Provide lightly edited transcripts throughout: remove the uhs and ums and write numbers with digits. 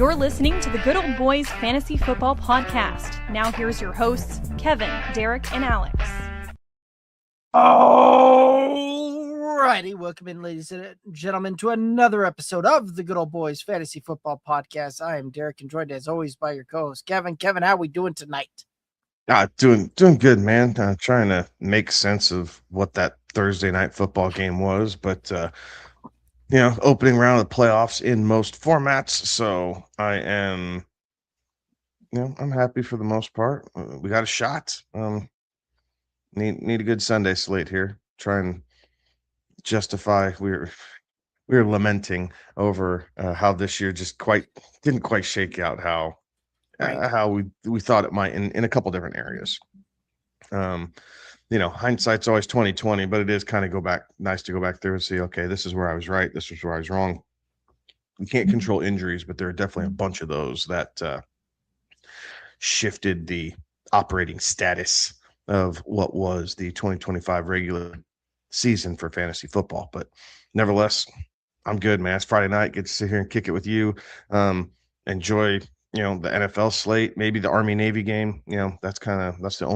You're listening to the Good Old Boys Fantasy Football Podcast. Now here's your hosts, Kevin, Derek, and Alex. Alrighty, welcome in, ladies and gentlemen, to another episode of the Good Old Boys Fantasy Football Podcast. I am Derek, and joined as always by your co-host, Kevin. Kevin, how are we doing tonight? Doing good, man. Trying to make sense of what that Thursday night football game was, but opening round of the playoffs in most formats. So I am, I'm happy for the most part. We got a shot. Need a good Sunday slate here. Try and justify. We're lamenting over how this year just didn't quite shake out how we thought it might in a couple different areas. Hindsight's always 20/20, but it is kind of nice to go back there and see, okay, this is where I was right, this is where I was wrong. You can't control injuries, but there are definitely a bunch of those that shifted the operating status of what was the 2025 regular season for fantasy football. But nevertheless, I'm good, man. It's Friday night. Get to sit here and kick it with you. Enjoy the NFL slate, maybe the Army Navy game. That's the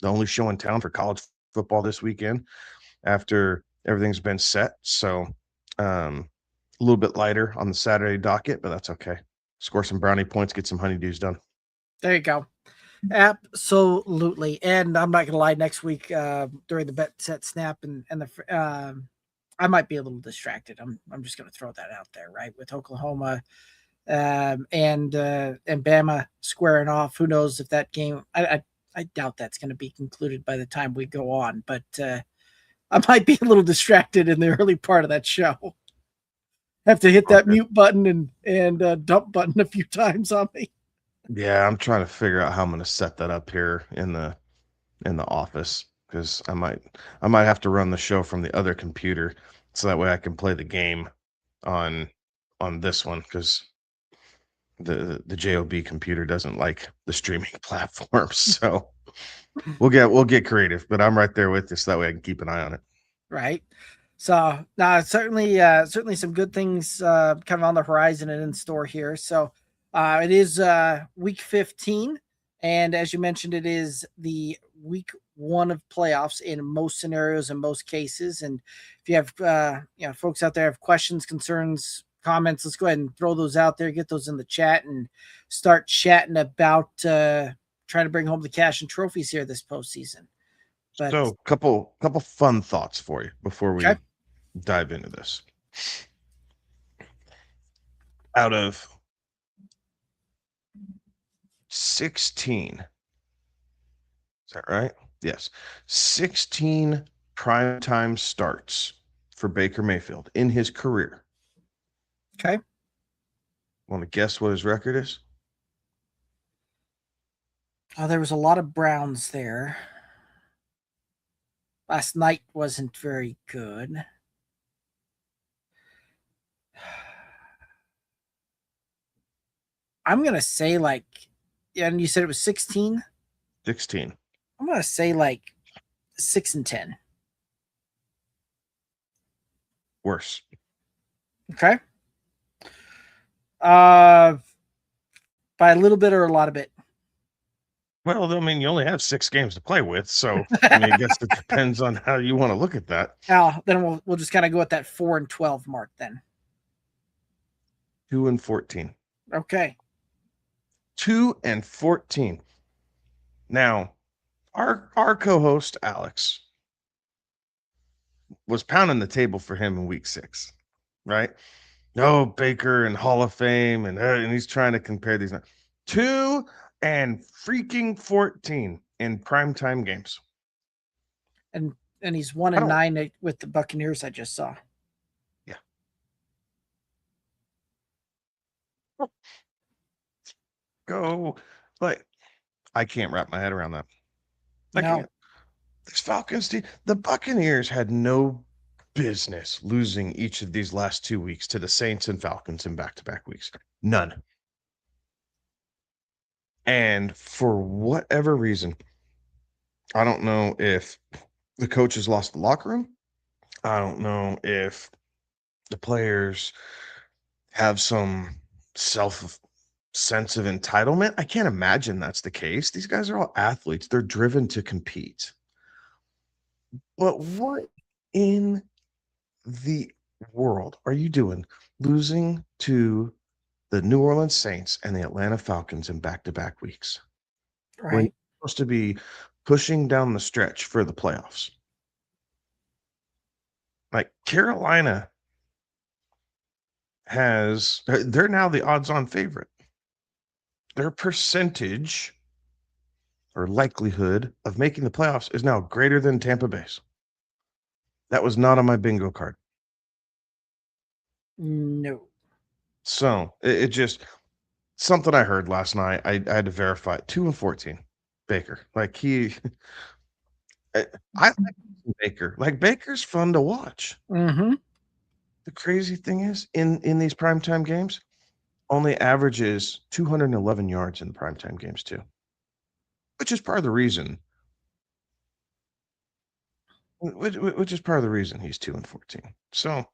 only show in town for college football this weekend after everything's been set. So a little bit lighter on the Saturday docket, but that's okay. Score some brownie points, get some honeydews done. There you go. Absolutely. And I'm not gonna lie, next week during the bet set snap and the I might be a little distracted. I'm just gonna throw that out there, right? With Oklahoma and Bama squaring off. Who knows if that game? I doubt that's going to be concluded by the time we go on. But I might be a little distracted in the early part of that show. Have to hit that mute button and dump button a few times on me. Yeah, I'm trying to figure out how I'm going to set that up here in the office, because I might have to run the show from the other computer so that way I can play the game on this one, because the JOB computer doesn't like the streaming platform. So we'll get creative, but I'm right there with you so that way I can keep an eye on it. Right. So certainly some good things kind of on the horizon and in store here. So it is week 15, and as you mentioned, it is the week 1 of playoffs in most scenarios, in most cases. And if you have folks out there have questions, concerns, comments, let's go ahead and throw those out there, get those in the chat, and start chatting about trying to bring home the cash and trophies here this postseason. But, so couple fun thoughts for you before we dive into this. Out of 16, is that right? Yes. 16 primetime starts for Baker Mayfield in his career. Okay. Want to guess what his record is? Oh, there was a lot of Browns there. Last night wasn't very good. I'm going to say and you said it was 16? 16. I'm going to say 6-10. Worse. Okay. By a little bit or a lot of it? Well, I mean, you only have 6 games to play with, so I guess it depends on how you want to look at that. Then we'll just kind of go at that 4-12 mark then. 2-14. Okay. 2-14. Now, our co-host Alex was pounding the table for him in week 6, right? No, Baker and Hall of Fame, and he's trying to compare these. 2-14 in primetime games, and he's 1-9 with the Buccaneers. I just saw. Yeah. Go, but I can't wrap my head around that. No. This Falcons team, the Buccaneers had no business losing each of these last 2 weeks to the Saints and Falcons in back-to-back weeks. None. And for whatever reason, I don't know if the coaches lost the locker room. I don't know if the players have some sense of entitlement. I can't imagine that's the case. These guys are all athletes. They're driven to compete. But what in the world are you doing losing to the New Orleans Saints and the Atlanta Falcons in back-to-back weeks when Right. you're supposed to be pushing down the stretch for the playoffs? Like Carolina they're now the odds-on favorite. Their percentage or likelihood of making the playoffs is now greater than Tampa Bay's. That was not on my bingo card. No. So it just something I heard last night. I had to verify it. 2-14, Baker. Like I like Baker. Like Baker's fun to watch. Mm-hmm. The crazy thing is, in these primetime games, only averages 211 yards in the primetime games too, which is part of the reason. Which is part of the reason he's 2-14. So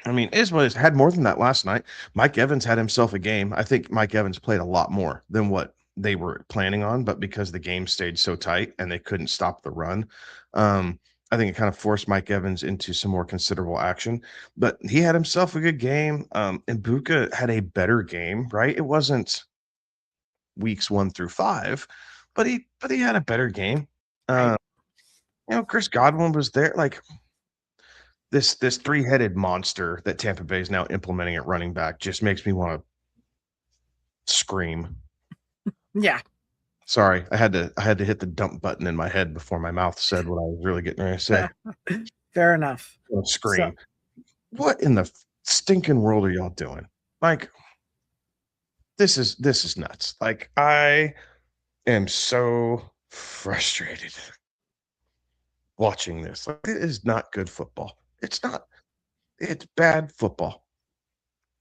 I mean, Ismail's had more than that last night. Mike Evans had himself a game. I think Mike Evans played a lot more than what they were planning on, but because the game stayed so tight and they couldn't stop the run, I think it kind of forced Mike Evans into some more considerable action. But he had himself a good game. And Buka had a better game, right? It wasn't weeks 1 through 5, but he had a better game. Right. Chris Godwin was there. Like this three-headed monster that Tampa Bay is now implementing at running back just makes me want to scream. Yeah. Sorry, I had to hit the dump button in my head before my mouth said what I was really getting ready to say. Fair enough. Scream. What in the stinking world are y'all doing? Like, this is nuts. Like, I am so frustrated watching this. Like, it is not good football. It's not. It's bad football.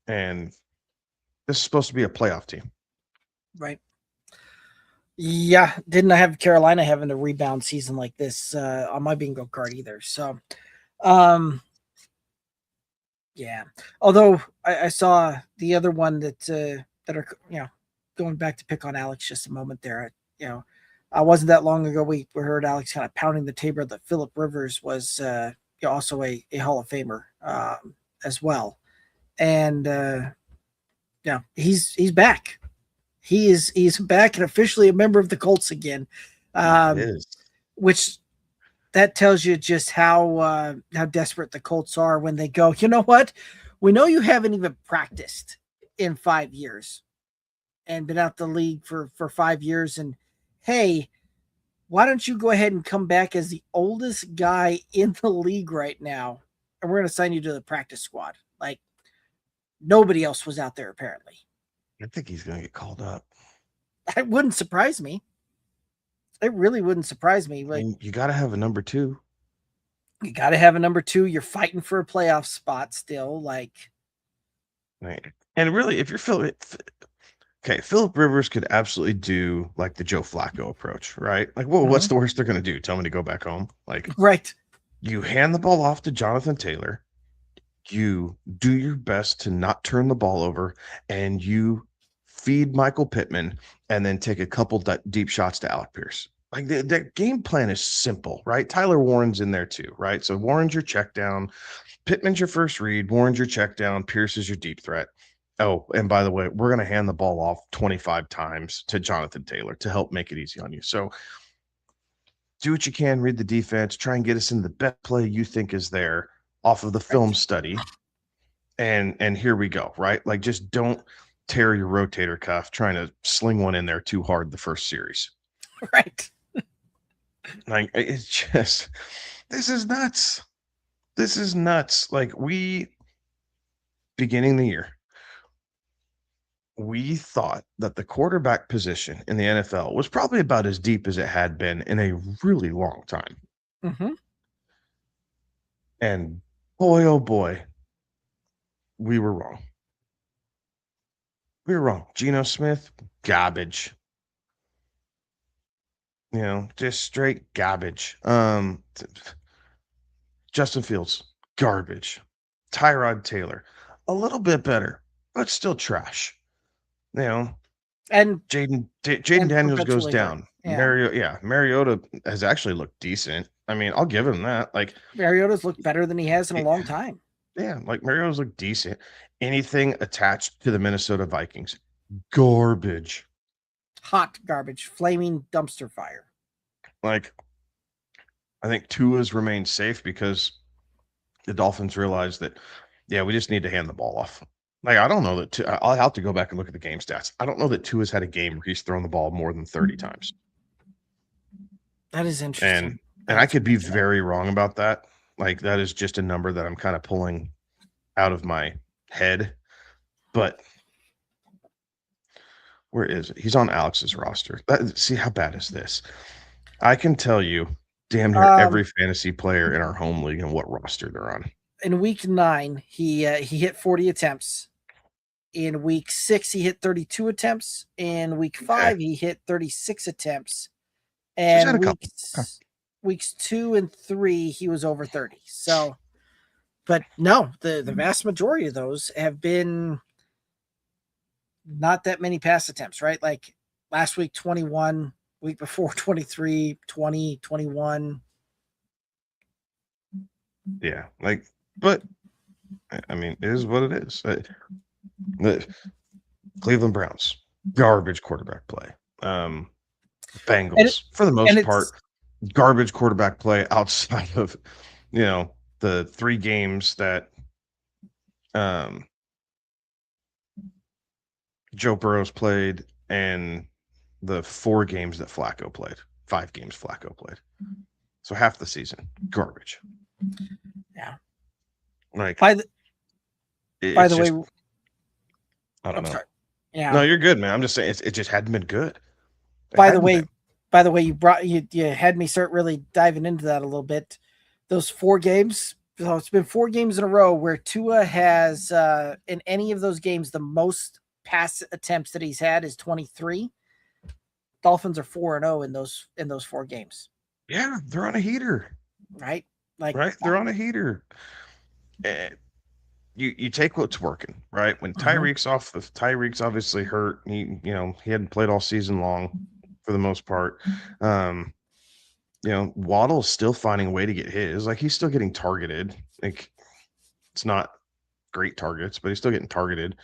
And this is supposed to be a playoff team. Right. Yeah, didn't I have Carolina having a rebound season like this on my bingo card either? So, yeah. Although I saw the other one that are going back to pick on Alex just a moment there. Wasn't that long ago we heard Alex kind of pounding the table that Phillip Rivers was also a Hall of Famer as well, and he's back. He's back and officially a member of the Colts again, which that tells you just how desperate the Colts are when they go, you know what? We know you haven't even practiced in 5 years and been out the league for 5 years. And hey, why don't you go ahead and come back as the oldest guy in the league right now? And we're going to sign you to the practice squad. Like nobody else was out there apparently. I think he's going to get called up. It wouldn't surprise me. It really wouldn't surprise me. Like, you got to have a number 2. You got to have a number 2. You're fighting for a playoff spot still. Like, right. And really, if you're Phillip Rivers could absolutely do like the Joe Flacco approach, right? Like, well, what's the worst they're going to do? Tell me to go back home. Like, right. You hand the ball off to Jonathan Taylor. You do your best to not turn the ball over, and you feed Michael Pittman and then take a couple deep shots to Alec Pierce. Like the game plan is simple, right? Tyler Warren's in there too, right? So Warren's your check down, Pittman's your first read, Warren's your check down, Pierce is your deep threat. Oh, and by the way, we're going to hand the ball off 25 times to Jonathan Taylor to help make it easy on you. So do what you can, read the defense, try and get us in the best play you think is there off of the film study. And here we go, right? Like just don't tear your rotator cuff trying to sling one in there too hard the first series. Right. Like it's just this is nuts. This is nuts. Like beginning the year, we thought that the quarterback position in the NFL was probably about as deep as it had been in a really long time. Mm-hmm. And boy, oh boy, we were wrong. We were wrong. Geno Smith, garbage. Just straight garbage. Justin Fields, garbage. Tyrod Taylor, a little bit better, but still trash. And Jaden and Daniels goes perpetually hurt. down. Yeah. Mariota has actually looked decent. I mean, I'll give him that. Like Mariota's looked better than he has in a long time. Yeah, like Mariota's looked decent. Anything attached to the Minnesota Vikings, garbage. Hot garbage, flaming dumpster fire. Like, I think Tua's remained safe because the Dolphins realized that, yeah, we just need to hand the ball off. Like, I don't know that I'll have to go back and look at the game stats. I don't know that Tua's had a game where he's thrown the ball more than 30 times. That is interesting. And I could be very wrong about that. Like, that is just a number that I'm kind of pulling out of my head. But where is it? He's on Alex's roster. See, how bad is this? I can tell you damn near every fantasy player in our home league and what roster they're on. In week 9, he hit 40 attempts. In week 6, he hit 32 attempps. In week 5, he hit 36 attempts. And weeks 2 and 3, he was over 30. So, but no, the vast majority of those have been not that many pass attempts, right? Like last week, 21, week before 23, 20, 21. Yeah, like, but I mean, it is what it is. The Cleveland Browns, garbage quarterback play. Bengals, for the most part, garbage quarterback play outside of, the 3 games that Joe Burrow's played and the 4 games that Flacco played. 5 games Flacco played. So half the season, garbage. Yeah. Like, by the way, I don't know. Sorry. Yeah. No, you're good, man. I'm just saying it just hadn't been good. By the way, you had me start really diving into that a little bit. Those 4 games. So it's been 4 games in a row where Tua has in any of those games the most pass attempts that he's had is 23. Dolphins are 4-0 in those 4 games. Yeah, they're on a heater. Right? They're on a heater. You take what's working, right? When Tyreek's obviously hurt, he hadn't played all season long for the most part. Waddle's still finding a way to get his. Like, he's still getting targeted. Like, it's not great targets, but he's still getting targeted.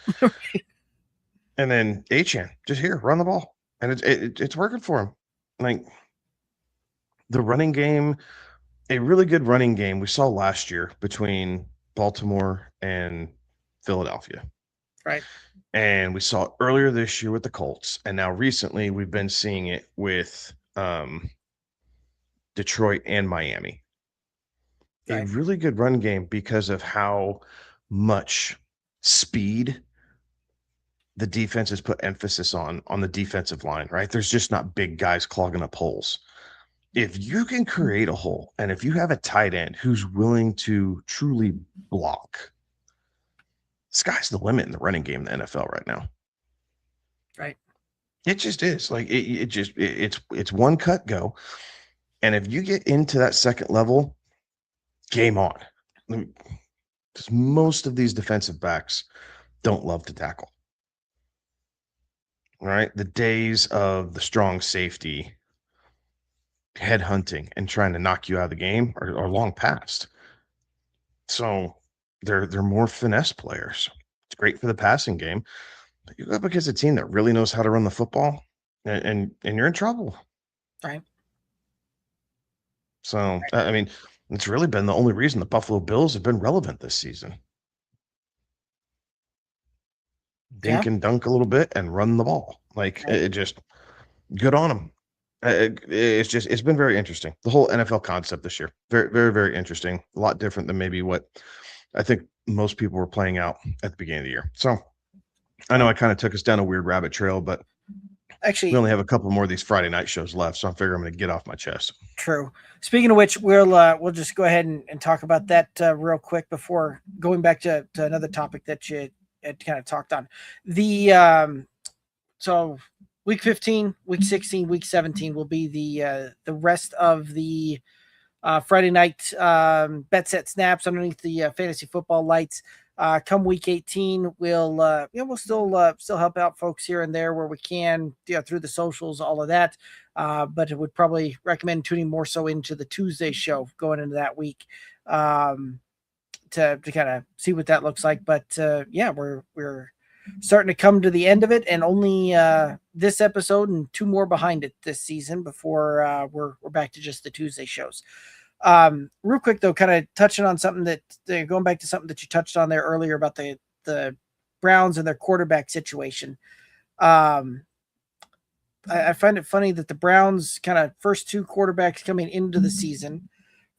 And then Achane, just here, run the ball. And it's working for him. Like, the running game, a really good running game we saw last year between Baltimore and Philadelphia. Right. And we saw it earlier this year with the Colts. And now recently we've been seeing it with Detroit and Miami. Right. A really good run game because of how much speed the defense has put emphasis on the defensive line, right? There's just not big guys clogging up holes. If you can create a hole, and if you have a tight end who's willing to truly block, sky's the limit in the running game in the NFL right now. Right. It just is. Like, it's one cut go. And if you get into that second level, game on. Because most of these defensive backs don't love to tackle. Right? The days of the strong safety head hunting and trying to knock you out of the game are long past. So they're more finesse players. It's great for the passing game, but you go up against a team that really knows how to run the football, and you're in trouble. Right. So I mean, it's really been the only reason the Buffalo Bills have been relevant this season. Dink and dunk a little bit and run the ball. Like, it just good on them. It's been very interesting. The whole NFL concept this year, very, very, very interesting. A lot different than maybe what I think most people were playing out at the beginning of the year. So I know I kind of took us down a weird rabbit trail, but actually, we only have a couple more of these Friday night shows left, so I figure I'm going to get off my chest. True. Speaking of which, we'll just go ahead and talk about that real quick before going back to another topic that you had kind of talked on. So week 15, week 16, week 17 will be the rest of the Friday night bet set snaps underneath the fantasy football lights. Come week 18, we'll still help out folks here and there where we can, through the socials, all of that. But it would probably recommend tuning more so into the Tuesday show going into that week, to kind of see what that looks like. But we're starting to come to the end of it, and only this episode and 2 more behind it this season before we're back to just the Tuesday shows. Real quick though, kind of touching on something that going back to something that you touched on there earlier about the Browns and their quarterback situation. I find it funny that the Browns kind of first 2 quarterbacks coming into the season.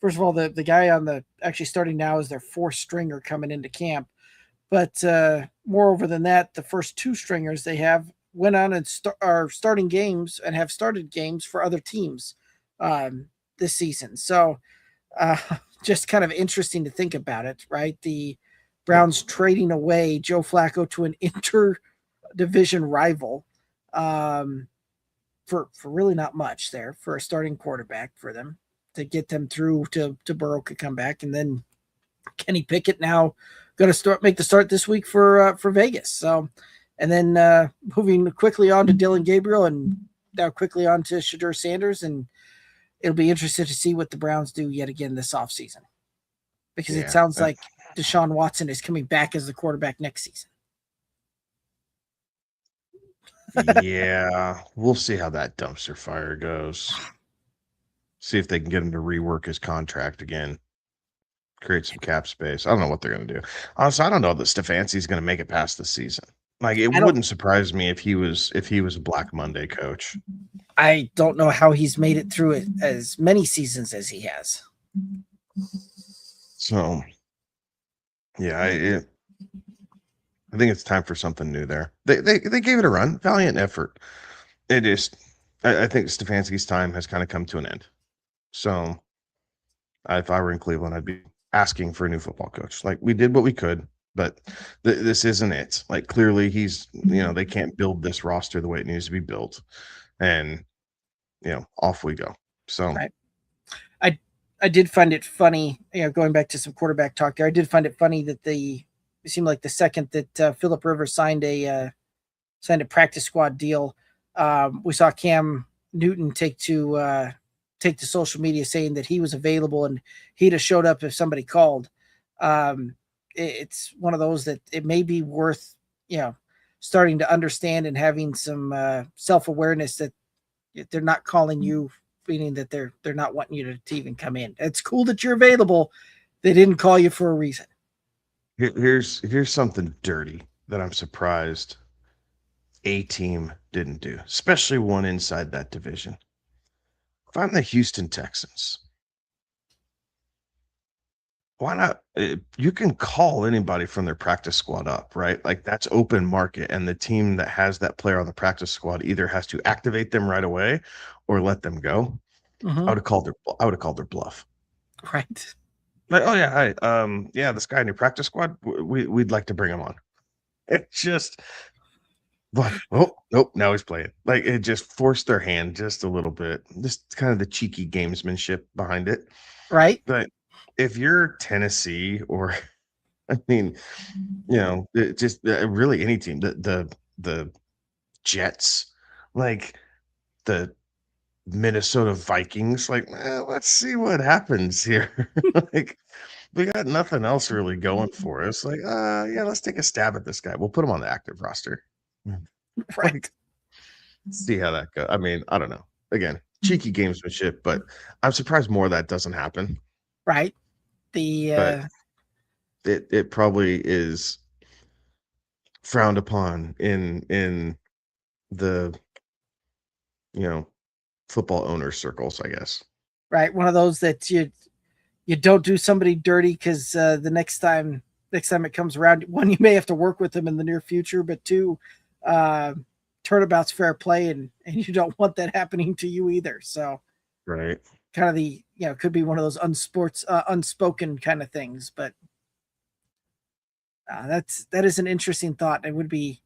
First of all, the guy on the actually starting now is their 4th stringer coming into camp. But moreover than that, the first 2 stringers they have went on and are starting games and have started games for other teams this season. So just kind of interesting to think about it, right? The Browns trading away Joe Flacco to an inter-division rival for really not much there for a starting quarterback for them to get them through to Burrow could come back. And then Kenny Pickett now going to make the start this week for Vegas. So, and then moving quickly on to Dylan Gabriel and now quickly on to Shadur Sanders. And it'll be interesting to see what the Browns do yet again this offseason, because it sounds like Deshaun Watson is coming back as the quarterback next season. Yeah, we'll see how that dumpster fire goes. See if they can get him to rework his contract again. Create some cap space. I don't know what they're going to do. Honestly, I don't know that Stefanski's going to make it past the season. Like, it wouldn't surprise me if he was a Black Monday coach. I don't know how he's made it through it as many seasons as he has. So, yeah, I think it's time for something new there. They gave it a run, valiant effort. It is. I think Stefanski's time has kind of come to an end. So, if I were in Cleveland, I'd be asking for a new football coach. Like, we did what we could, but this isn't it. Like, clearly they can't build this roster the way it needs to be built, and off we go. So, right. I did find it funny, going back to some quarterback talk there. I did find it funny that it seemed like the second that Phillip Rivers signed a practice squad deal, we saw Cam Newton take to social media saying that he was available and he'd have showed up if somebody called. It's one of those that it may be worth, starting to understand and having some self-awareness that they're not calling you, meaning that they're not wanting you to even come in. It's cool that you're available. They didn't call you for a reason. Here's something dirty that I'm surprised a team didn't do, especially one inside that division. If I'm the Houston Texans, why not? You can call anybody from their practice squad up, right? Like, that's open market, and the team that has that player on the practice squad either has to activate them right away or let them go. Mm-hmm. I would have called their bluff. Right. Like, oh yeah, hi, this guy in your practice squad, we'd like to bring him on. It just, but nope, now he's playing. Like, it just forced their hand just a little bit. Just kind of the cheeky gamesmanship behind it, right? But if you're Tennessee or, I mean, just really any team, the Jets, like the Minnesota Vikings, like, let's see what happens here. Like, we got nothing else really going for us. Like, let's take a stab at this guy. We'll put him on the active roster. Right. Like, see how that goes. I mean, I don't know. Again, cheeky gamesmanship, but I'm surprised more of that doesn't happen. Right. But it probably is frowned upon in the football owner circles, I guess. Right. One of those that you don't do somebody dirty because the next time it comes around, one, you may have to work with them in the near future, but two, turnabout's fair play, and you don't want that happening to you either. So, right. Kind of the could be one of those unspoken kind of things, but that is an interesting thought. It would be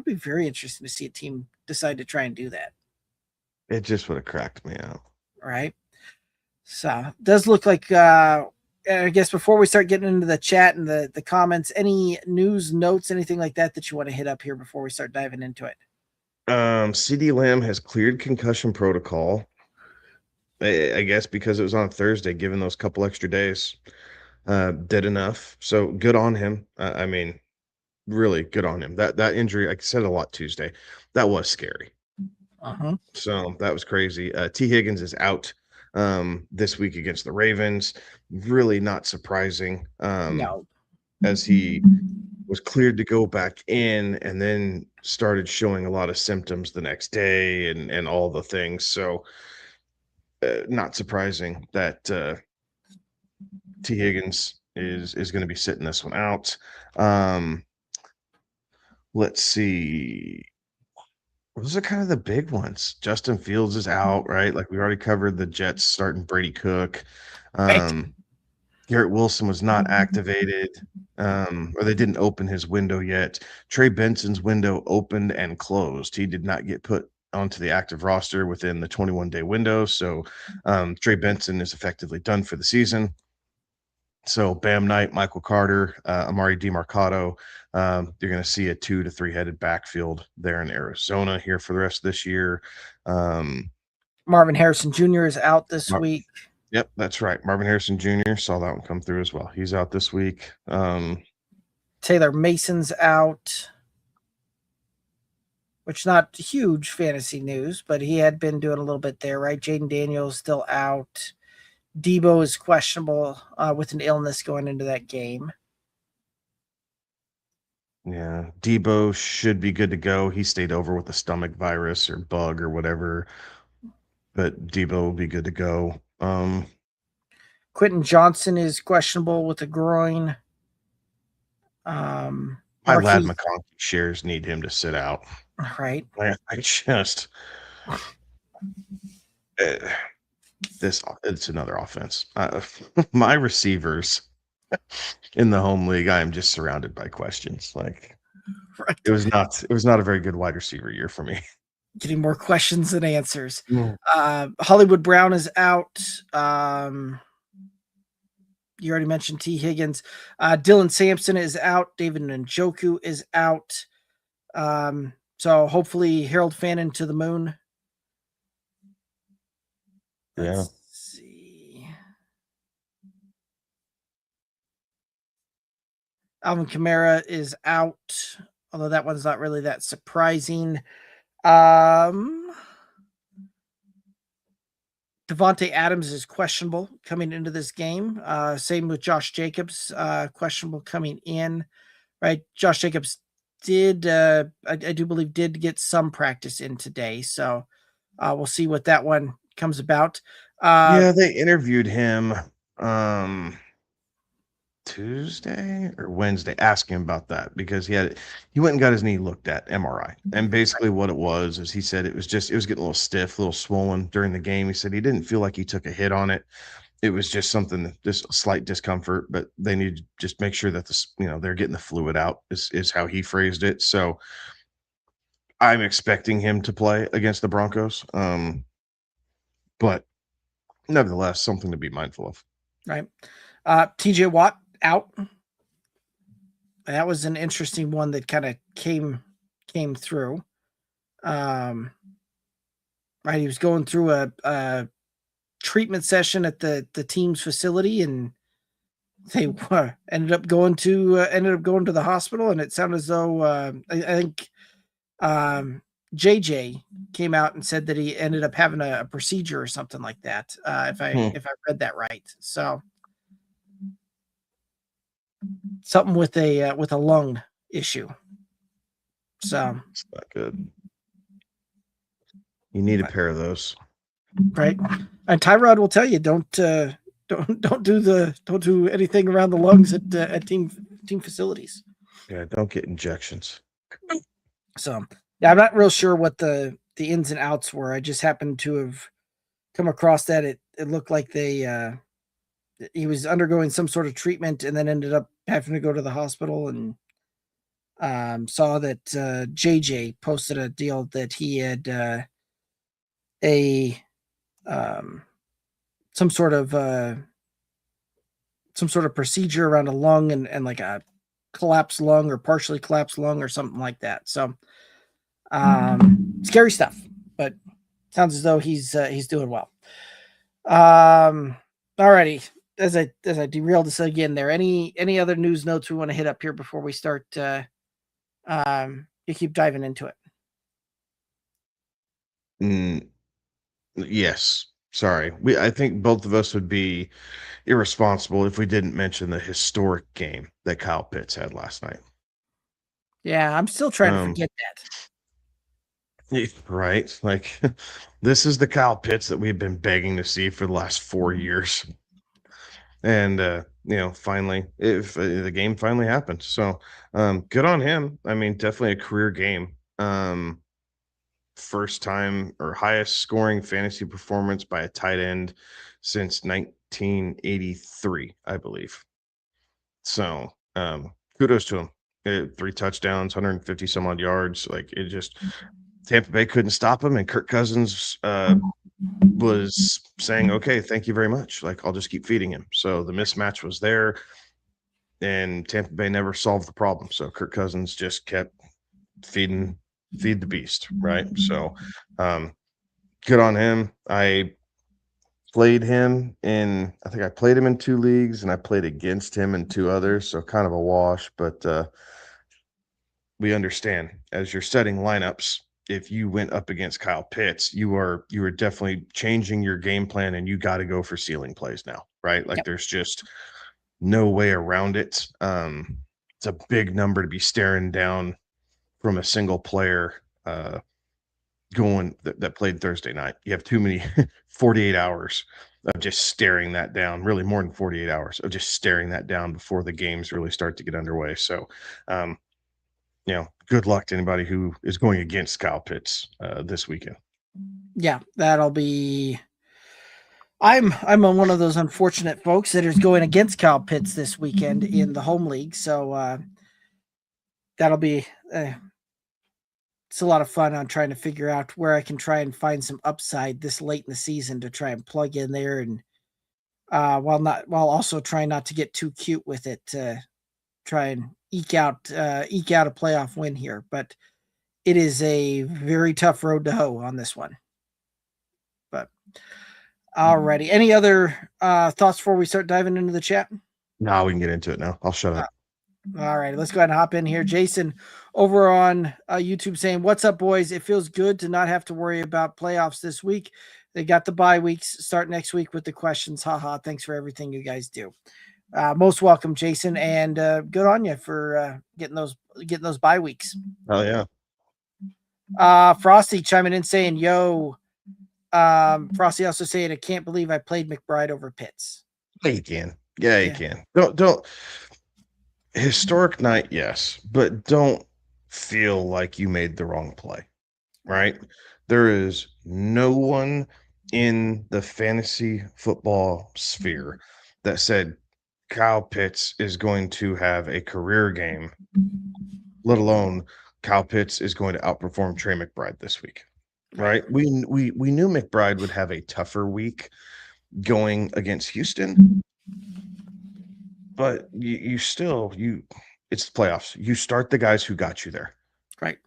very interesting to see a team decide to try and do that. It just would have cracked me up. Right. So it does look like I guess before we start getting into the chat and the comments, any news, notes, anything like that you want to hit up here before we start diving into it? CD Lamb has cleared concussion protocol. I guess because it was on Thursday, given those couple extra days, did enough. So good on him. I mean, really good on him. That injury, I said a lot Tuesday, that was scary. So that was crazy. T. Higgins is out this week against the Ravens. Really not surprising. No. As he was cleared to go back in and then started showing a lot of symptoms the next day and all the things. So not surprising that T. Higgins is going to be sitting this one out. Let's see. Those are kind of the big ones. Justin Fields is out, right? Like we already covered the Jets starting Brady Cook. Garrett Wilson was not activated, or they didn't open his window yet. Trey Benson's window opened and closed. He did not get put onto the active roster within the 21-day window. So Trey Benson is effectively done for the season. So Bam Knight, Michael Carter, Amari DiMarcado, you're going to see a 2 to 3 headed backfield there in Arizona here for the rest of this year. Marvin Harrison Jr. is out this week. Yep, that's right. Marvin Harrison Jr. saw that one come through as well. He's out this week. Taylor Mason's out, which not huge fantasy news, but he had been doing a little bit there, right? Jaden Daniels still out. Debo is questionable with an illness going into that game. Yeah, Debo should be good to go. He stayed over with a stomach virus or bug or whatever, but Debo will be good to go. Quentin Johnson is questionable with a groin. My lad McConkey shares need him to sit out. Right. I just it's another offense. My receivers in the home league, I am just surrounded by questions. Like right. It was not a very good wide receiver year for me. Getting more questions than answers. Hollywood Brown is out. You already mentioned T. Higgins. Dylan Sampson is out. David Njoku is out. So hopefully Harold Fannin to the moon. Let's see. Alvin Kamara is out, although that one's not really that surprising. Devontae Adams is questionable coming into this game. Same with Josh Jacobs, questionable coming in. Right, Josh Jacobs did, I do believe, did get some practice in today. So we'll see what that one comes about. Yeah, they interviewed him Tuesday or Wednesday, asking him about that because he went and got his knee looked at, MRI, and basically what it was is he said it was getting a little stiff, a little swollen during the game. He said he didn't feel like he took a hit on it. It was just something, just slight discomfort, but they need to just make sure that they're getting the fluid out is how he phrased it. So I'm expecting him to play against the Broncos, but nevertheless, something to be mindful of. Right. TJ Watt out. That was an interesting one that kind of came through. Right, he was going through a treatment session at the team's facility, and they ended up going to the hospital. And it sounded as though I think JJ came out and said that he ended up having a procedure or something like that. If I read that right, so something with a lung issue. So it's not good. You need a pair of those, right? And Tyrod will tell you don't do anything around the lungs at team facilities. Yeah, don't get injections. So yeah, I'm not real sure what the ins and outs were. I just happened to have come across that. It looked like he was undergoing some sort of treatment and then ended up having to go to the hospital, and saw that JJ posted a deal that he had some sort of some sort of procedure around a lung and like a collapsed lung or partially collapsed lung or something like that. So scary stuff, but sounds as though he's doing well. Alrighty. As I derailed this again there, any other news notes we want to hit up here before we start you keep diving into it? Yes. Sorry. I think both of us would be irresponsible if we didn't mention the historic game that Kyle Pitts had last night. Yeah, I'm still trying to forget that. Right. Like this is the Kyle Pitts that we've been begging to see for the last 4 years. And finally, if the game finally happened. So good on him. I mean, definitely a career game. First time or highest scoring fantasy performance by a tight end since 1983, I believe. So kudos to him. 3 touchdowns, 150 some odd yards. Like it just Tampa Bay couldn't stop him, and Kirk Cousins was saying, "Okay, thank you very much. Like I'll just keep feeding him." So the mismatch was there, and Tampa Bay never solved the problem. So Kirk Cousins just kept feed the beast, right? So good on him. I think I played him in 2 leagues, and I played against him in 2 others, so kind of a wash, but we understand as you're setting lineups, if you went up against Kyle Pitts, you are definitely changing your game plan, and you got to go for ceiling plays now, right? Like there's just no way around it. It's a big number to be staring down from a single player that played Thursday night. You have too many 48 hours of just staring that down, really more than 48 hours of just staring that down before the games really start to get underway. So, good luck to anybody who is going against Kyle Pitts this weekend. Yeah, that'll be. I'm one of those unfortunate folks that is going against Kyle Pitts this weekend in the home league. So that'll be. It's a lot of fun on trying to figure out where I can try and find some upside this late in the season to try and plug in there, and while also trying not to get too cute with it to try and eke out a playoff win here. But it is a very tough road to hoe on this one. But alrighty, any other thoughts before we start diving into the chat? No, we can get into it now. I'll shut up. All right, let's go ahead and hop in here. Jason over on YouTube saying, "What's up, boys? It feels good to not have to worry about playoffs this week. They got the bye weeks. Start next week with the questions. Haha. Thanks for everything you guys do. Most welcome, Jason, and good on you for getting those bye weeks." Oh yeah. Frosty chiming in saying, "Yo." Frosty also saying, "I can't believe I played McBride over Pitts." Yeah, you can. Yeah, you can. Don't. Historic night, yes, but don't feel like you made the wrong play, right? There is no one in the fantasy football sphere that said Kyle Pitts is going to have a career game, let alone Kyle Pitts is going to outperform Trey McBride this week, right? We knew McBride would have a tougher week going against Houston, but it's the playoffs. You start the guys who got you there. Right.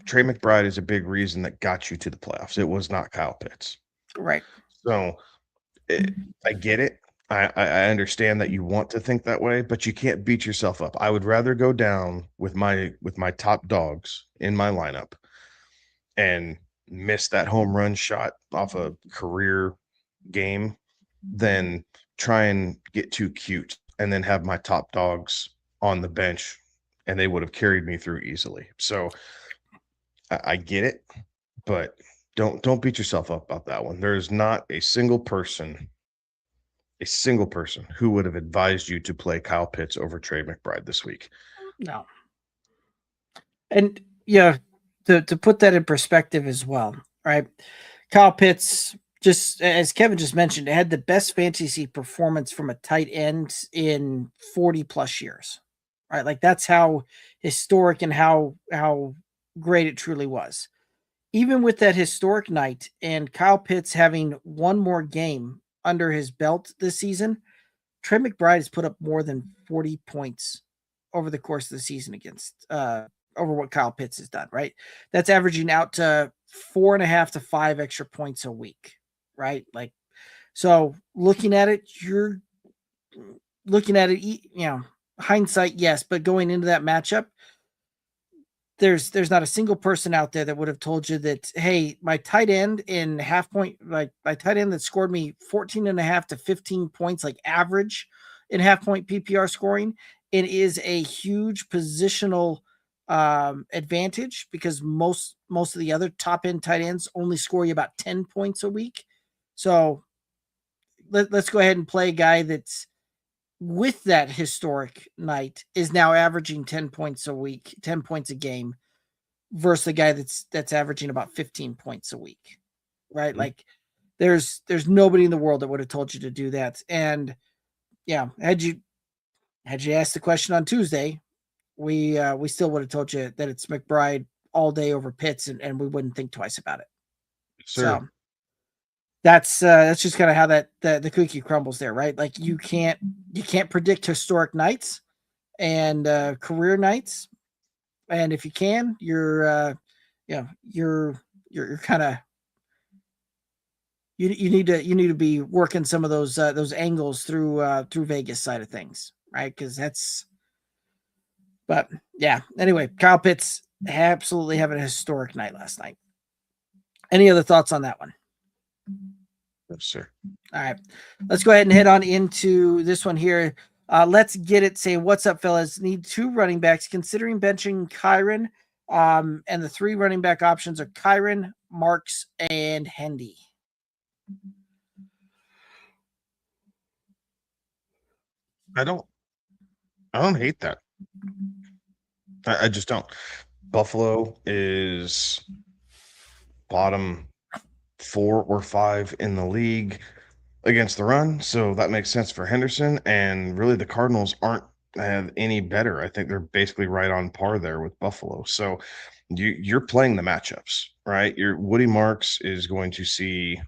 Trey McBride is a big reason that got you to the playoffs. It was not Kyle Pitts. Right. So I get it. I understand that you want to think that way, but you can't beat yourself up. I would rather go down with my top dogs in my lineup and miss that home run shot off a career game than try and get too cute and then have my top dogs on the bench and they would have carried me through easily. So I get it, but don't beat yourself up about that one. There's not a single person who would have advised you to play Kyle Pitts over Trey McBride this week. No. And yeah, to put that in perspective as well, right? Kyle Pitts, just as Kevin just mentioned, had the best fantasy performance from a tight end in 40 plus years, right? Like that's how historic and how great it truly was. Even with that historic night and Kyle Pitts having one more game under his belt this season, Trey McBride has put up more than 40 points over the course of the season against over what Kyle Pitts has done, right? That's averaging out to 4.5 to 5 extra points a week, right? Like, so looking at it, you're looking at it, hindsight, yes, but going into that matchup, there's not a single person out there that would have told you that, hey, my tight end in half point, like my tight end that scored me 14.5 to 15 points, like average in half point PPR scoring, it is a huge positional advantage because most of the other top end tight ends only score you about 10 points a week. So let's go ahead and play a guy that's with that historic night is now averaging 10 points a week, 10 points a game versus the guy that's averaging about 15 points a week, right? Mm-hmm. Like there's nobody in the world that would have told you to do that. And yeah, had you asked the question on Tuesday, we still would have told you that it's McBride all day over Pitts, and we wouldn't think twice about it. Sure. So that's just kind of how the cookie crumbles there, right? Like you can't predict historic nights and career nights, and if you can, you're kind of you need to be working some of those angles through Vegas side of things, right? Because that's, but yeah. Anyway, Kyle Pitts absolutely having a historic night last night. Any other thoughts on that one? No, sir. All right, let's go ahead and head on into this one here. Let's get it. Say, what's up, fellas? Need 2 running backs. Considering benching Kyren, and the 3 running back options are Kyren, Marks, and Hendy. I don't hate that. I just don't. Buffalo is bottom 4 or 5 in the league against the run, so that makes sense for Henderson. And really, the Cardinals aren't any better. I think they're basically right on par there with Buffalo. So you're playing the matchups, right? Your Woody Marks is going to see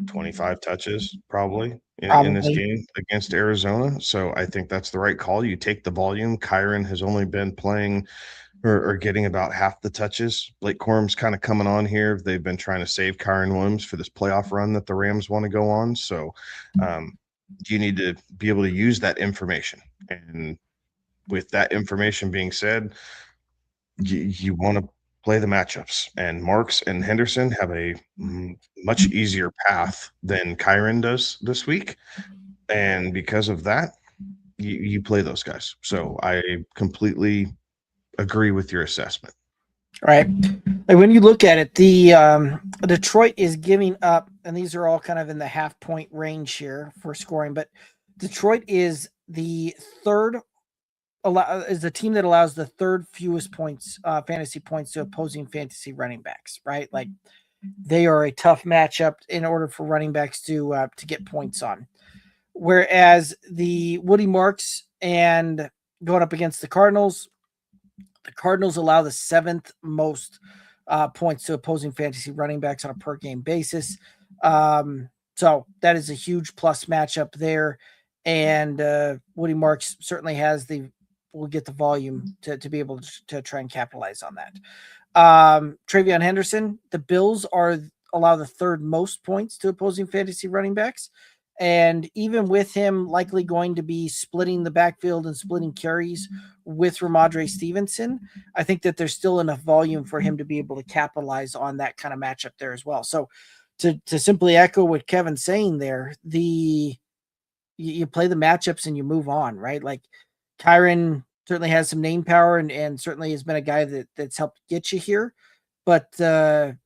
25 touches probably in this game against Arizona. So I think that's the right call. You take the volume. Kyren has only been playing or getting about half the touches. Blake Corum's kind of coming on here. They've been trying to save Kyren Williams for this playoff run that the Rams want to go on. So you need to be able to use that information. And with that information being said, you want to play the matchups. And Marks and Henderson have a much easier path than Kyren does this week. And because of that, you play those guys. So I completely agree with your assessment. Right. Like when you look at it, the Detroit is giving up, and these are all kind of in the half point range here for scoring, but Detroit is the team that allows the third fewest points, fantasy points to opposing fantasy running backs, right? Like they are a tough matchup in order for running backs to get points on. Whereas the Woody Marks and going up against the Cardinals allow the 7th most points to opposing fantasy running backs on a per game basis. So that is a huge plus matchup there. And Woody Marks certainly will get the volume to be able to try and capitalize on that. Travion Henderson, the Bills allow the 3rd most points to opposing fantasy running backs. And even with him likely going to be splitting the backfield and splitting carries with Ramondre Stevenson, I think that there's still enough volume for him to be able to capitalize on that kind of matchup there as well. So to simply echo what Kevin's saying there, you play the matchups and you move on, right? Like Kyren certainly has some name power and certainly has been a guy that's helped get you here. But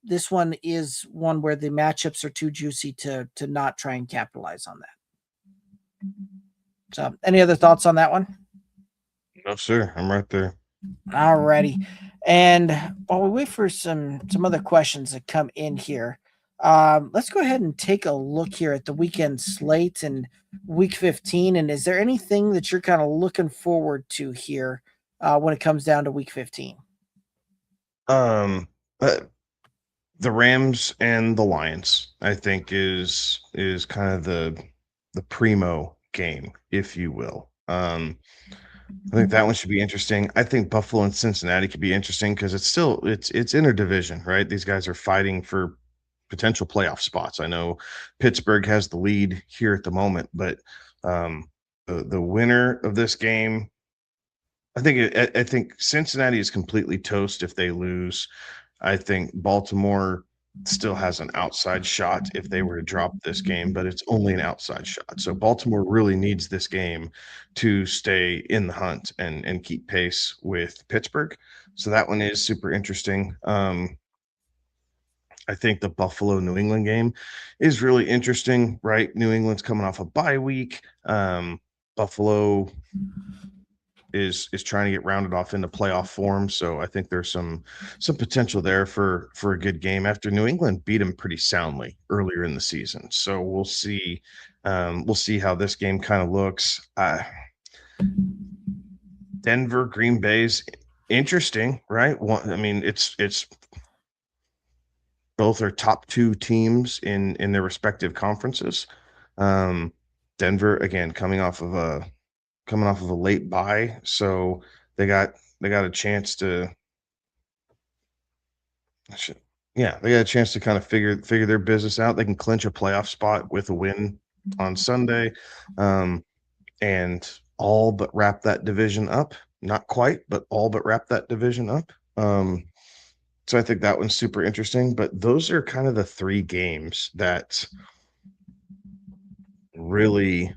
this one is one where the matchups are too juicy to not try and capitalize on that. So any other thoughts on that one? No, sir. I'm right there. All righty. And while we wait for some other questions that come in here, let's go ahead and take a look here at the weekend slate and week 15. And is there anything that you're kind of looking forward to here when it comes down to week 15? The Rams and the Lions, I think, is kind of primo game, if you will. I think that one should be interesting. I think Buffalo and Cincinnati could be interesting because it's interdivision, right? These guys are fighting for potential playoff spots. I know Pittsburgh has the lead here at the moment, but the winner of this game, I think Cincinnati is completely toast if they lose. I think Baltimore still has an outside shot if they were to drop this game, but it's only an outside shot. So Baltimore really needs this game to stay in the hunt and keep pace with Pittsburgh. So that one is super interesting. I think the Buffalo New England game is really interesting, right? New England's coming off a bye week. Buffalo is trying to get rounded off into playoff form. So I think there's some potential there for a good game after New England beat them pretty soundly earlier in the season. So we'll see how this game kind of looks. Denver, Green Bay's interesting, right? I mean, it's both are top two teams in their respective conferences. Denver again coming off of a late bye, so they got a chance to kind of figure their business out. They can clinch a playoff spot with a win on Sunday, and all but wrap that division up. Not quite, but all but wrap that division up. So I think that one's super interesting. But those are kind of the three games that really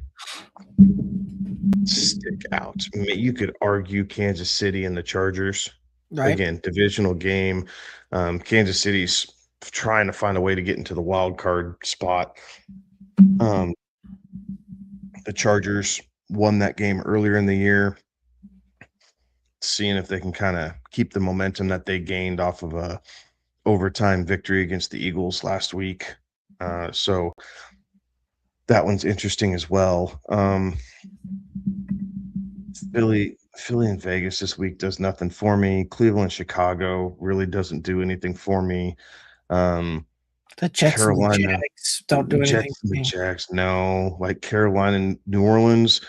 stick out. I mean, you could argue Kansas City and the Chargers. Right. Again, divisional game. Kansas City's trying to find a way to get into the wild card spot. The Chargers won that game earlier in the year, seeing if they can kind of keep the momentum that they gained off of a overtime victory against the Eagles last week. So that one's interesting as well. Philly and Vegas this week does nothing for me. Cleveland, Chicago really doesn't do anything for me. The Jets Carolina, and the Jags don't do anything. Jets and the Jags, no. Like Carolina and New Orleans,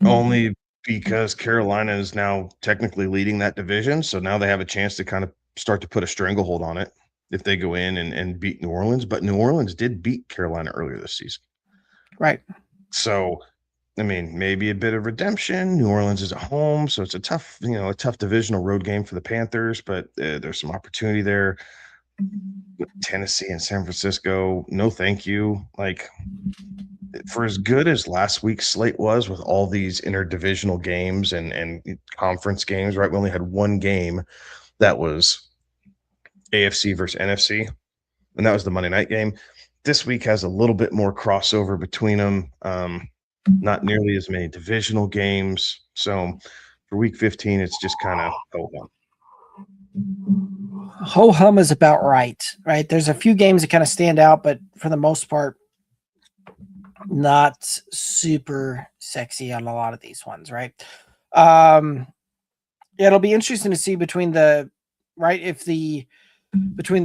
only because Carolina is now technically leading that division. So now they have a chance to kind of start to put a stranglehold on it if they go in and beat New Orleans. But New Orleans did beat Carolina earlier this season. Right. So, I mean, maybe a bit of redemption. New Orleans is at home, so it's a tough divisional road game for the Panthers, but there's some opportunity there. Tennessee and San Francisco, no thank you. Like, for as good as last week's slate was with all these interdivisional games and conference games, right? We only had one game that was AFC versus NFC, and that was the Monday night game. This week has a little bit more crossover between them. Not nearly as many divisional games. So for week 15, it's just kind of ho-hum. Ho-hum is about right? There's a few games that kind of stand out, but for the most part, not super sexy on a lot of these ones, right? It'll be interesting to see between the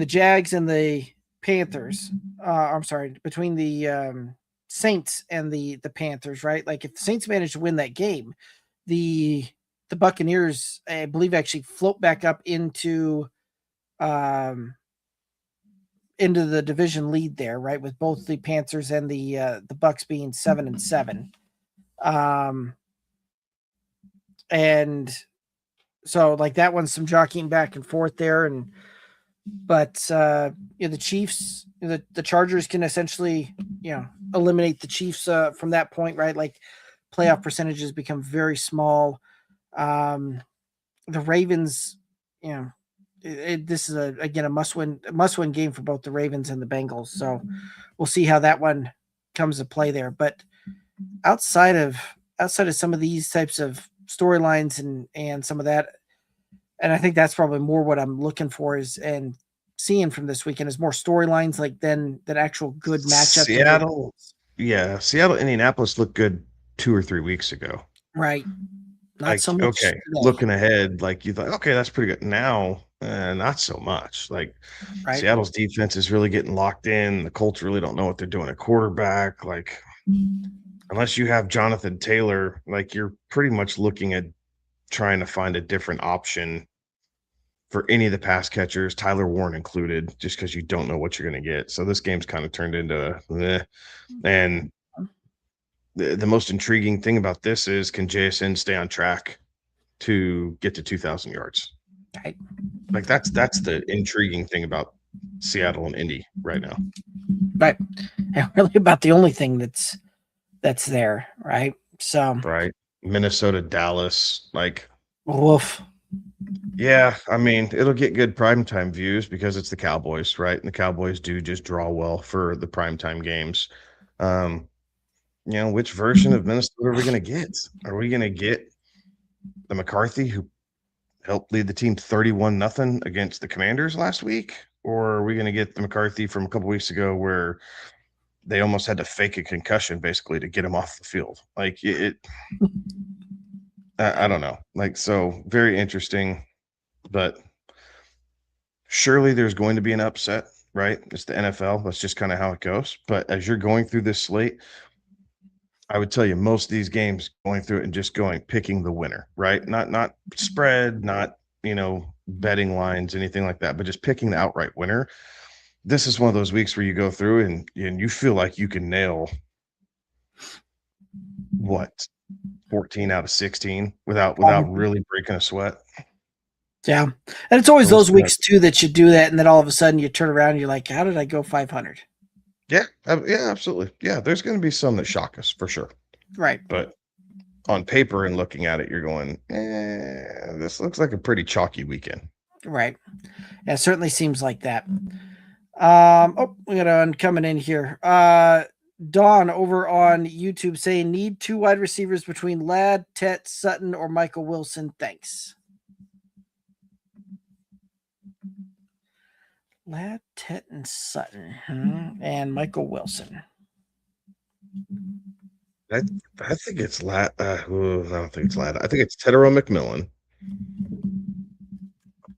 Jags and the Panthers. Between the Saints and the Panthers, right? Like if the Saints manage to win that game, the Buccaneers, I believe, actually float back up into the division lead there, right? With both the Panthers and the Bucks being 7-7. And so like that one's some jockeying back and forth there. But the Chiefs, the Chargers can essentially, eliminate the Chiefs from that point, right? Like playoff percentages become very small. The Ravens, this is a must-win game for both the Ravens and the Bengals. So we'll see how that one comes to play there. But outside of some of these types of storylines and some of that, and I think that's probably more what I'm looking for and seeing from this weekend is more storylines like than actual good matchups. Seattle, Indianapolis looked good 2 or 3 weeks ago. Right. Not like, so much. Okay, today. Looking ahead, like you thought, okay, that's pretty good. Now, not so much. Like Seattle's defense is really getting locked in. The Colts really don't know what they're doing at quarterback. Like unless you have Jonathan Taylor, like you're pretty much looking at trying to find a different option for any of the pass catchers, Tyler Warren included, just because you don't know what you're going to get. So this game's kind of turned into and the most intriguing thing about this is, can JSN stay on track to get to 2,000 yards? Right. Like that's the intriguing thing about Seattle and Indy right now. Right. And really about the only thing that's there, right? So right. Minnesota, Dallas, like woof. Yeah, I mean, it'll get good primetime views because it's the Cowboys, right? And the Cowboys do just draw well for the primetime games. Which version of Minnesota are we going to get? Are we going to get the McCarthy who helped lead the team 31-0 against the Commanders last week? Or are we going to get the McCarthy from a couple weeks ago where they almost had to fake a concussion basically to get him off the field? Like I don't know. Like, so very interesting, but surely there's going to be an upset, right? It's the NFL. That's just kind of how it goes. But as you're going through this slate, I would tell you most of these games going through it and just picking the winner, right? Not spread, not, betting lines, anything like that, but just picking the outright winner. This is one of those weeks where you go through and you feel like you can nail 14 out of 16 without really breaking a sweat. Yeah. And it's always those weeks too that you do that, and then all of a sudden you turn around and you're like, how did I go 500? Yeah, absolutely. Yeah, there's going to be some that shock us for sure. Right. But on paper and looking at it, you're going, this looks like a pretty chalky weekend. Right. Yeah, it certainly seems like that. We got one coming in here. Dawn over on YouTube saying, need 2 wide receivers between Ladd, Tet, Sutton, or Michael Wilson. Thanks. Ladd, Tet, and Sutton, and Michael Wilson. I think it's Ladd. I don't think it's Ladd. I think it's Tetero McMillan.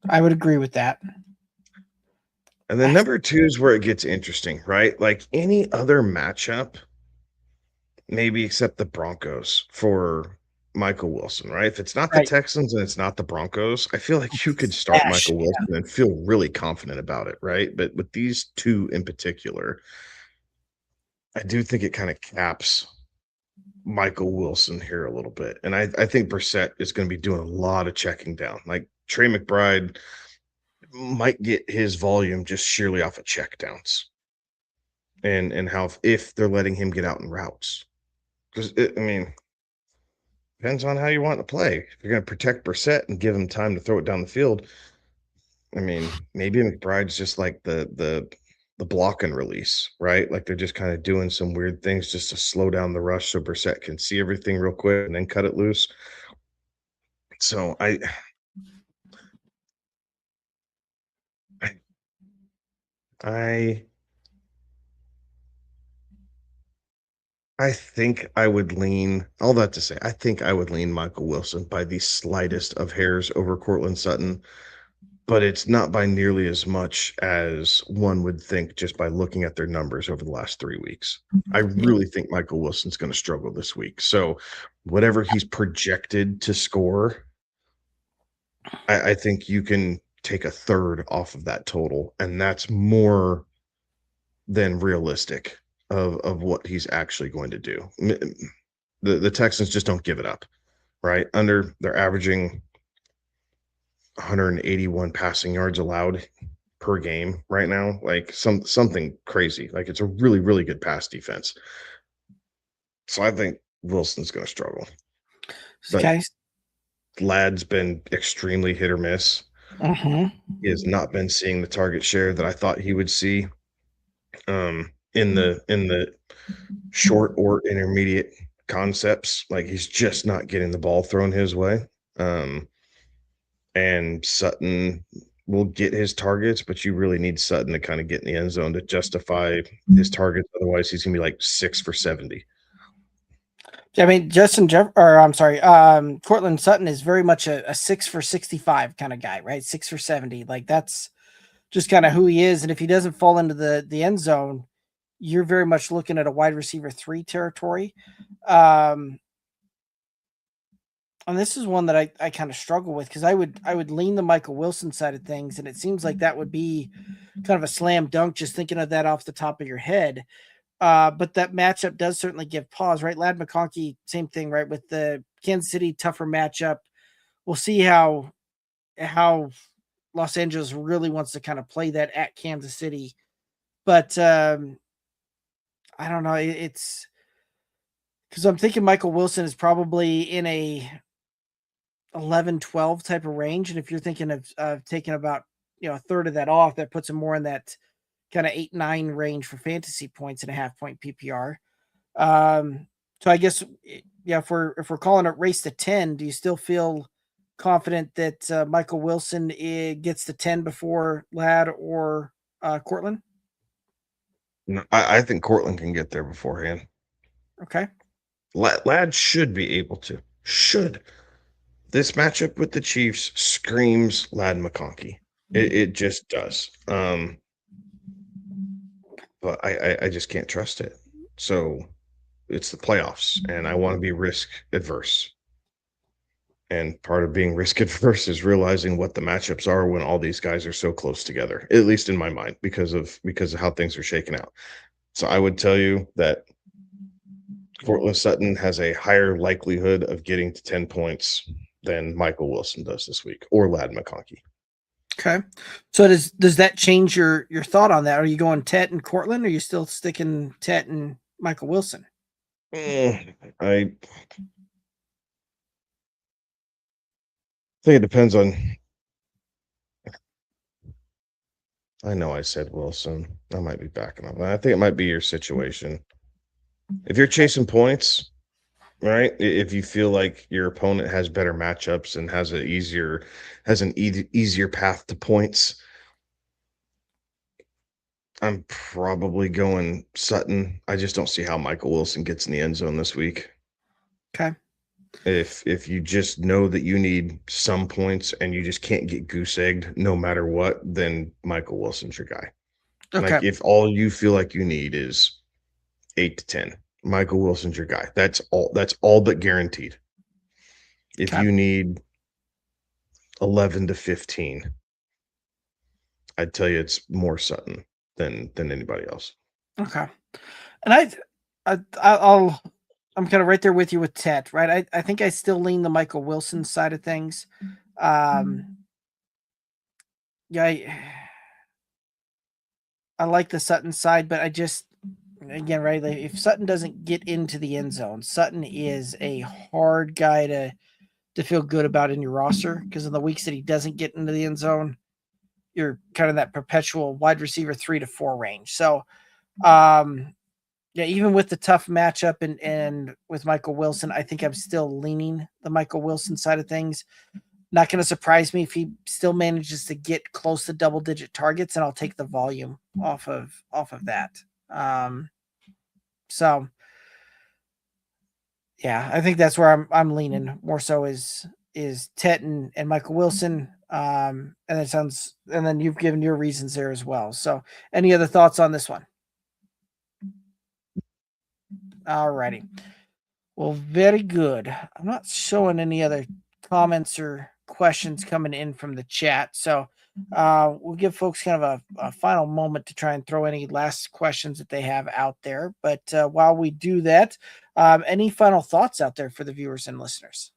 I would agree with that. And then number 2 is where it gets interesting, right? Like any other matchup, maybe except the Broncos for Michael Wilson, right? If it's not the Texans and it's not the Broncos, I feel like you could start Michael Wilson and feel really confident about it, right? But with these 2 in particular, I do think it kind of caps Michael Wilson here a little bit. And I think Brissett is going to be doing a lot of checking down. Like Trey McBride might get his volume just sheerly off of check downs and how if they're letting him get out in routes. Because, depends on how you want to play. If you're going to protect Brissett and give him time to throw it down the field, maybe McBride's just like the block and release, right? Like they're just kind of doing some weird things just to slow down the rush so Brissett can see everything real quick and then cut it loose. So I think I would lean, all that to say, I think I would lean Michael Wilson by the slightest of hairs over Courtland Sutton, but it's not by nearly as much as one would think just by looking at their numbers over the last 3 weeks. I really think Michael Wilson's going to struggle this week. So whatever he's projected to score, I think you can take a third off of that total, and that's more than realistic of what he's actually going to do. The Texans just don't give it up, right? They're averaging 181 passing yards allowed per game right now, like something crazy. Like it's a really, really good pass defense. So I think Wilson's going to struggle. But Ladd's been extremely hit or miss. He has not been seeing the target share that I thought he would see in the short or intermediate concepts. Like he's just not getting the ball thrown his way. And Sutton will get his targets, but you really need Sutton to kind of get in the end zone to justify his targets. Otherwise, he's gonna be like 6 for 70. Courtland Sutton is very much a 6 for 65 kind of guy, right? 6 for 70. Like that's just kind of who he is. And if he doesn't fall into the end zone, you're very much looking at a wide receiver 3 territory. And this is one that I kind of struggle with because I would lean the Michael Wilson side of things, and it seems like that would be kind of a slam dunk just thinking of that off the top of your head. But that matchup does certainly give pause, right? Ladd McConkey, same thing, right? With the Kansas City tougher matchup. We'll see how Los Angeles really wants to kind of play that at Kansas City. But I don't know. It's because I'm thinking Michael Wilson is probably in a 11-12 type of range. And if you're thinking of taking about, a third of that off, that puts him more in that kind of 8-9 range for fantasy points and a half point PPR. So I guess, yeah, if we're calling it race to 10, do you still feel confident that Michael Wilson gets to 10 before Ladd or Cortland? No, I think Cortland can get there beforehand. Okay. Ladd should be able to. Should. This matchup with the Chiefs screams Ladd McConkey. It just does. But I just can't trust it. So it's the playoffs, and I want to be risk adverse. And part of being risk adverse is realizing what the matchups are when all these guys are so close together, at least in my mind, because of how things are shaking out. So I would tell you that Cortland Sutton has a higher likelihood of getting to 10 points than Michael Wilson does this week, or Ladd McConkey. Okay. So does that change your thought on that? Are you going Tet and Cortland, or are you still sticking Tet and Michael Wilson? I think it depends on. I know I said Wilson. I might be backing up. I think it might be your situation. If you're chasing points, right? If you feel like your opponent has better matchups and has an easier path to points, I'm probably going Sutton. I just don't see how Michael Wilson gets in the end zone this week. Okay. If you just know that you need some points and you just can't get goose egged no matter what, then Michael Wilson's your guy. Okay. Like if all you feel like you need is 8 to 10, Michael Wilson's your guy. That's all but guaranteed. If you need 11 to 15, I'd tell you it's more Sutton than anybody else. Okay. And I'm kind of right there with you with Tet, right? I think I still lean the Michael Wilson side of things. Yeah, I like the Sutton side, but I just, again, right, like if Sutton doesn't get into the end zone, Sutton is a hard guy to feel good about in your roster, because in the weeks that he doesn't get into the end zone, you're kind of that perpetual wide receiver 3 to 4 range. So, yeah, even with the tough matchup and with Michael Wilson, I think I'm still leaning the Michael Wilson side of things. Not going to surprise me if he still manages to get close to double-digit targets, and I'll take the volume off of that. So, yeah, I think that's where I'm leaning more so is Tet and Michael Wilson. And then you've given your reasons there as well. So, any other thoughts on this one? All righty. Well, very good. I'm not showing any other comments or questions coming in from the chat. So we'll give folks kind of a final moment to try and throw any last questions that they have out there. But while we do that, any final thoughts out there for the viewers and listeners?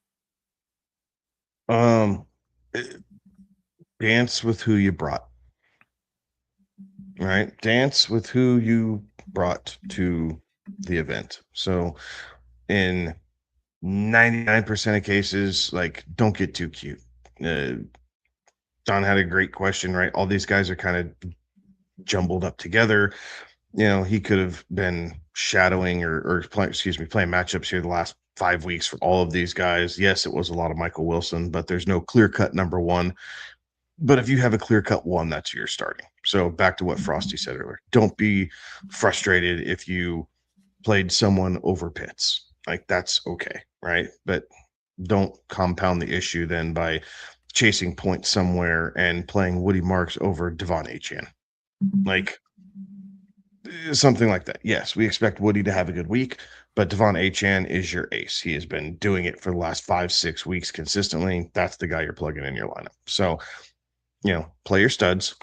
Dance with who you brought. Right? Dance with who you brought to the event. So in 99% of cases, like, don't get too cute. Don had a great question, right? All these guys are kind of jumbled up together. He could have been shadowing or playing matchups here the last 5 weeks for all of these guys. Yes, it was a lot of Michael Wilson, but there's no clear-cut number one. But if you have a clear-cut one, that's your starting. So back to what Frosty said earlier. Don't be frustrated if you played someone over Pitts. Like, that's okay, right? But don't compound the issue then by chasing points somewhere and playing Woody Marks over Devon Achane. Like, Something like that. Yes, we expect Woody to have a good week, but Devon Achane is your ace. He has been doing it for the last 5-6 weeks consistently. That's the guy you're plugging in your lineup. So, play your studs,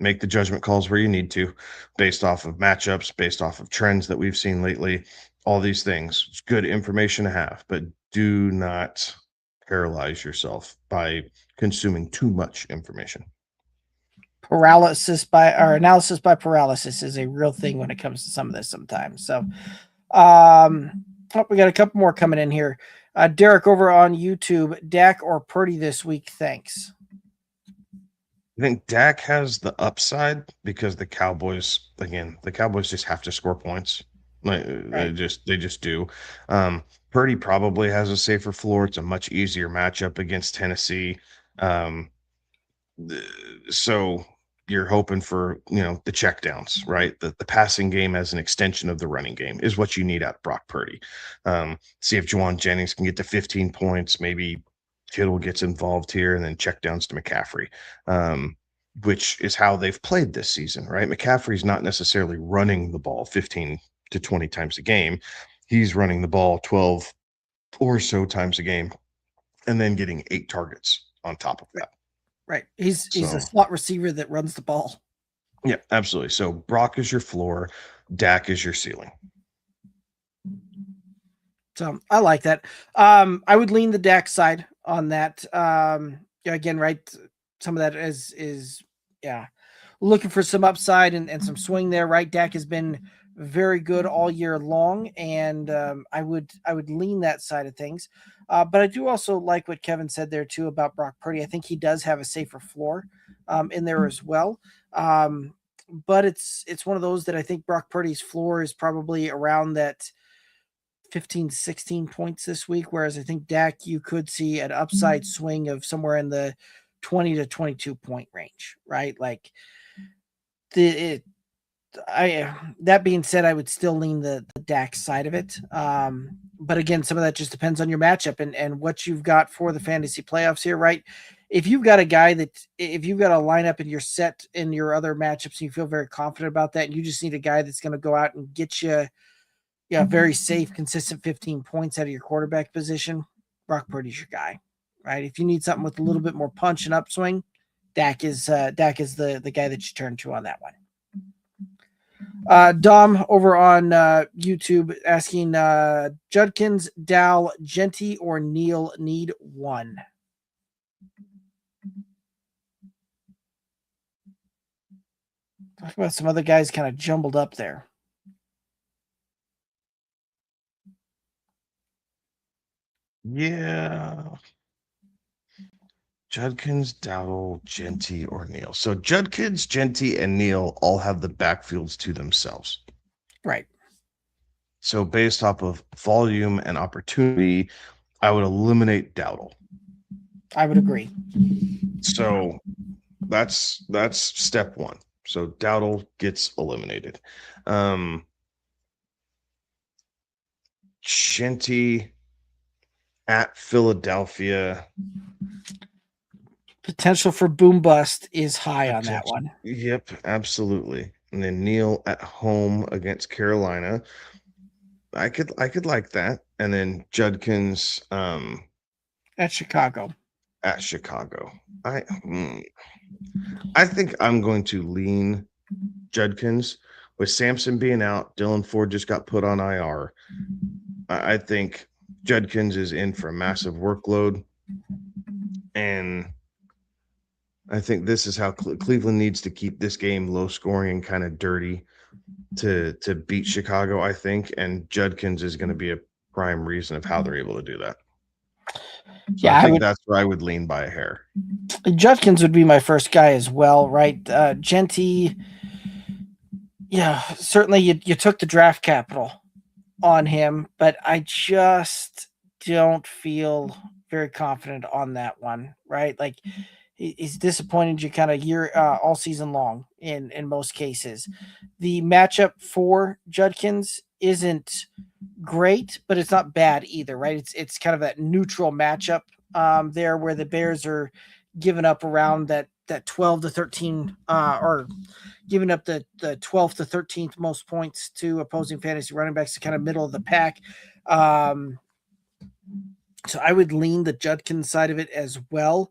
make the judgment calls where you need to, based off of matchups, based off of trends that we've seen lately. All these things. It's good information to have, but do not paralyze yourself by consuming too much information. Analysis by paralysis is a real thing when it comes to some of this sometimes. So, we got a couple more coming in here. Derek over on YouTube, Dak or Purdy this week? Thanks. I think Dak has the upside because the Cowboys just have to score points. Like Right. they just do. Purdy probably has a safer floor. It's a much easier matchup against Tennessee. So you're hoping for, the checkdowns, right? The passing game as an extension of the running game is what you need out of Brock Purdy. See if Juwan Jennings can get to 15 points, maybe Kittle gets involved here, and then checkdowns to McCaffrey, which is how they've played this season, right? McCaffrey's not necessarily running the ball 15 to 20 times a game. He's running the ball 12 or so times a game and then getting 8 targets on top of that. Right. He's a slot receiver that runs the ball. Yeah, absolutely. So Brock is your floor, Dak is your ceiling. So I like that. I would lean the Dak side on that. Again, right. Some of that is looking for some upside and some swing there, right? Dak has been very good all year long, and I would lean that side of things. But I do also like what Kevin said there too about Brock Purdy. I think he does have a safer floor in there as well. But it's one of those that I think Brock Purdy's floor is probably around that 15, 16 points this week, whereas I think Dak, you could see an upside swing of somewhere in the 20 to 22 point range, right? Like that being said, I would still lean the Dak side of it. But again, some of that just depends on your matchup and what you've got for the fantasy playoffs here, right? If you've got a lineup and you're set in your other matchups and you feel very confident about that, and you just need a guy that's going to go out and get you, very safe, consistent 15 points out of your quarterback position, Brock Purdy's your guy, right? If you need something with a little bit more punch and upswing, Dak is the guy that you turn to on that one. Dom over on YouTube asking Judkins, Dow, Genty, or Neal need one. Talk about some other guys kind of jumbled up there. Yeah. Judkins, Dowdle, Genty, or Neal. So Judkins, Genty, and Neal all have the backfields to themselves. Right. So based off of volume and opportunity, I would eliminate Dowdle. I would agree. So that's step one. So Dowdle gets eliminated. Genty at Philadelphia. Potential for boom bust is high on that one. Yep, absolutely. And then Neal at home against Carolina. I could like that. And then Judkins at Chicago. I think I'm going to lean Judkins. With Sampson being out, Dylan Ford just got put on IR. I think Judkins is in for a massive workload. And I think this is how Cleveland needs to keep this game low scoring and kind of dirty to beat Chicago, I think. And Judkins is going to be a prime reason of how they're able to do that. So I think that's where I would lean by a hair. Judkins would be my first guy as well, right? Genty, certainly you took the draft capital on him, but I just don't feel very confident on that one, right? Like he's disappointed you kind of all season long in most cases. The matchup for Judkins isn't great, but it's not bad either, right? It's kind of that neutral matchup there where the Bears are giving up around that 12 to 13 or giving up the 12th to 13th most points to opposing fantasy running backs, kind of middle of the pack. So I would lean the Judkins side of it as well.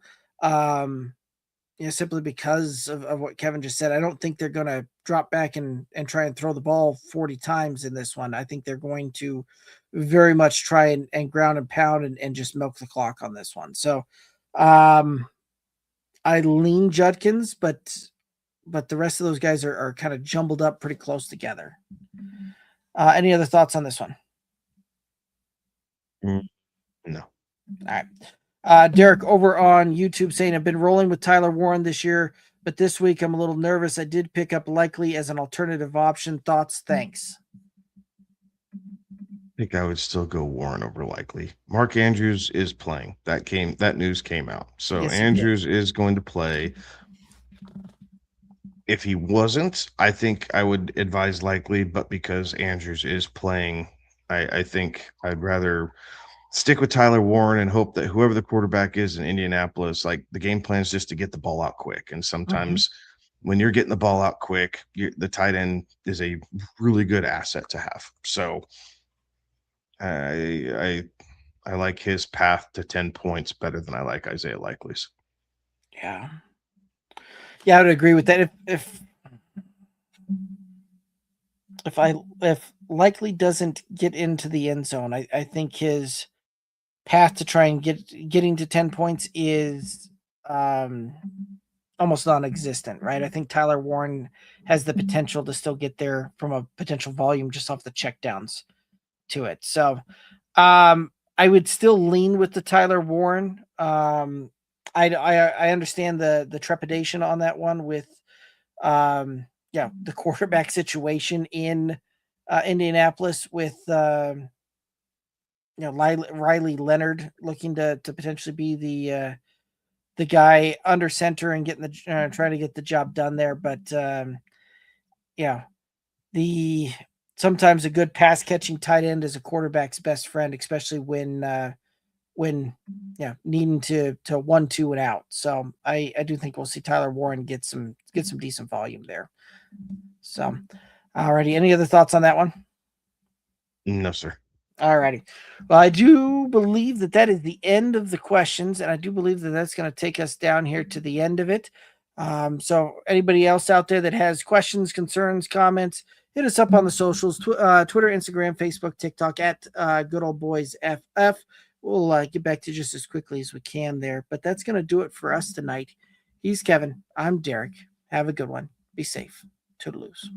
Simply because of what Kevin just said. I don't think they're going to drop back and try and throw the ball 40 times in this one. I think they're going to very much try and ground and pound and just milk the clock on this one. So I lean Judkins, but the rest of those guys are kind of jumbled up pretty close together. Any other thoughts on this one? No. All right. Derek over on YouTube saying, I've been rolling with Tyler Warren this year, but this week I'm a little nervous. I did pick up Likely as an alternative option. Thoughts? Thanks. I think I would still go Warren over Likely. Mark Andrews is playing. That news came out. So yes, Andrews is going to play. If he wasn't, I think I would advise Likely, but because Andrews is playing, I think I'd rather stick with Tyler Warren and hope that whoever the quarterback is in Indianapolis, like the game plan is just to get the ball out quick. And sometimes when you're getting the ball out quick, the tight end is a really good asset to have. So I like his path to 10 points better than I like Isaiah Likely's. Yeah. Yeah, I would agree with that. If Likely doesn't get into the end zone, I think his path to try and getting to 10 points is almost non-existent, right? I think Tyler Warren has the potential to still get there from a potential volume just off the checkdowns to it. So I would still lean with the Tyler Warren. I understand the trepidation on that one with the quarterback situation in Indianapolis with Riley Leonard looking to potentially be the guy under center and getting trying to get the job done there. But sometimes a good pass catching tight end is a quarterback's best friend, especially when needing to 1-2 and out. So I do think we'll see Tyler Warren get some decent volume there. So, alrighty. Any other thoughts on that one? No, sir. Alrighty. Well, I do believe that is the end of the questions, and I do believe that that's going to take us down here to the end of it. So anybody else out there that has questions, concerns, comments, hit us up on the socials, Twitter, Instagram, Facebook, TikTok at Good Old Boys FF. We'll get back to you just as quickly as we can there. But that's going to do it for us tonight. He's Kevin. I'm Derek. Have a good one. Be safe. Toodaloos.